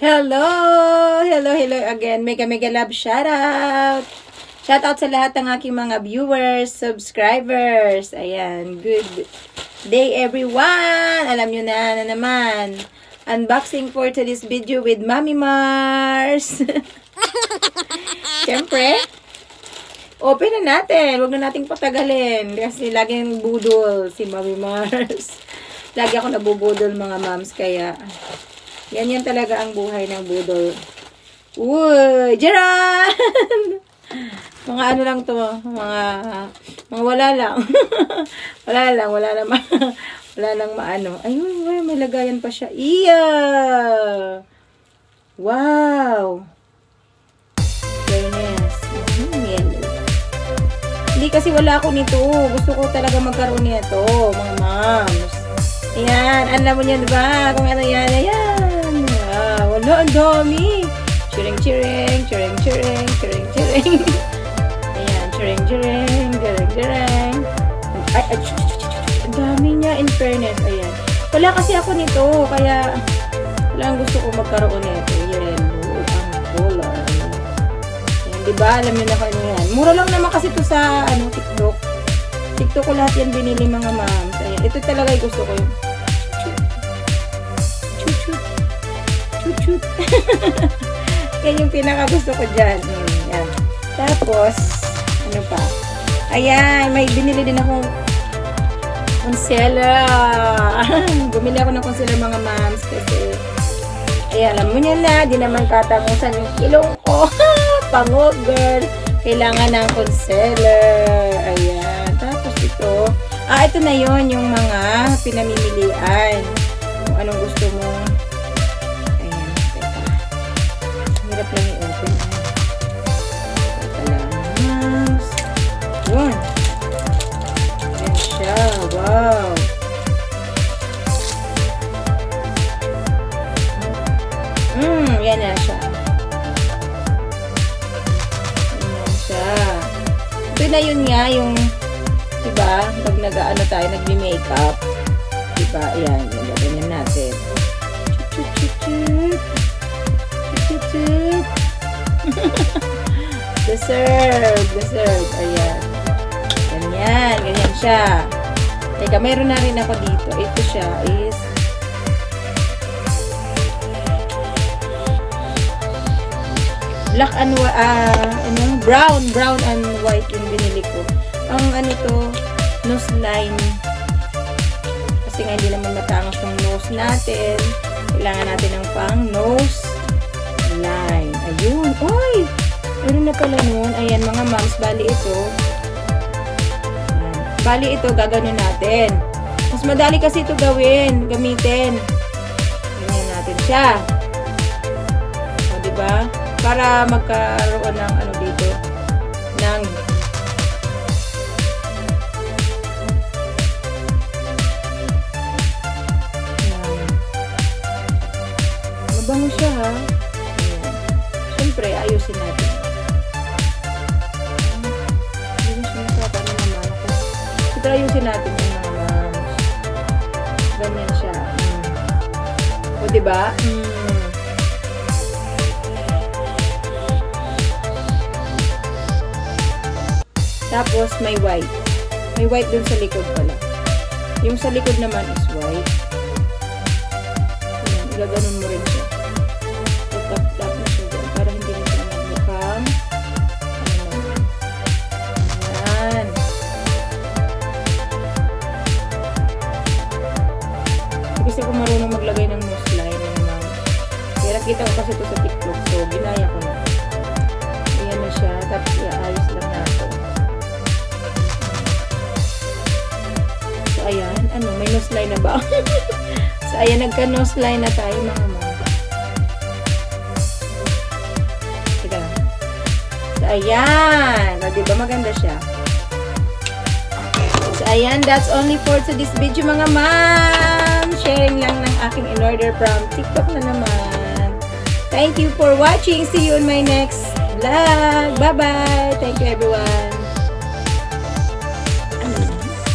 Hello! Hello again. Mega love shoutout! Shoutout sa lahat ng aking mga viewers, subscribers. Ayan, good day everyone! Alam nyo na naman. Unboxing for today's video with Mami Mars. Siyempre, open na natin. Huwag na nating patagalin. Kasi laging budol si Mami Mars. Lagi ako nabubudol mga moms. Kaya, yan talaga ang buhay ng budol. Uy! Jaran! Mga ano lang to. Mga wala lang. wala lang maano. Ayun, may lagayan pa siya. Iya! Wow! Fairness. Yellow. Hindi kasi wala ako nito. Gusto ko talaga magkaroon nito, mga moms. Ayan, alam mo niyan ba? Kung ano yan, ayan. Wala, ang dami. Chiring. Ayan, chiring. Ay, ang dami niya, in fairness. Ayan. Wala kasi ako nito, kaya wala ang gusto ko magkaroon nito. Yellow, ang color. Ayan, diba? Alam niyo na kung ano yan. Mura lang naman kasi ito sa, TikTok. TikTok ko lahat yan binili mga moms. Ayan, ito talaga yung gusto ko yung chut. Yan yung pinaka gusto ko dyan. Yan. Tapos, ano pa? Ayan, may binili din akong concealer. Bumili ako ng concealer mga moms kasi, ayan, alam mo niya na, di naman katangusan yung ilong ko. Pango, girl. Kailangan ng concealer. Ayan. Tapos ito. Ito na yon yung mga pinamimilian. Kung anong gusto mo. Ayan. Teka. Hirap lang i-open. Teka lang. Yun. Ayan siya. Wow. Yan na siya. Ito na yun nga, yung, diba, pag nag-ano tayo, nag-makeup, diba, ayan, ganyan natin. Deserve, ayan. Ganyan siya. Teka, mayroon na rin ako dito. Ito siya is, black and brown and white yung binili ko. Ang ano to, nose line. Kasi nga hindi naman matangos yung nose natin. Kailangan natin ng pang nose line. Ayun. Oy! Meron na pala nun. Ayan mga moms, bali ito. Ayan. Bali ito, gaganon natin. Mas madali kasi ito gamitin. Ganyan natin siya. O, diba? Para magkaroon ng ano dito, ng mabango siya ha. Ayan. Siyempre, ayusin natin. Hindi siya nakapano naman. Ito ayusin natin yung mga moms. Ganyan siya. O diba? Tapos, may white. May white dun sa likod pala. Yung sa likod naman is white. Ayan, gaganon mo rin siya. Tap na siya dyan. Para hindi na siya magmukhang. Ayan. Kasi ako marunong maglagay ng nose line naman. Kaya nakita ko kasi ito sa TikTok. So, ginaya ko na. Ayan na siya. Tapos, iayos lang natin. Ayan, may nose line na ba? So, ayan, nagka-nose line na tayo, mga mama. Sige. So, ayan. O, diba maganda siya? So, ayan, that's only for today's video, mga ma'am. Sharing lang ng aking in-order from TikTok na naman. Thank you for watching. See you in my next vlog. Bye-bye. Thank you, everyone.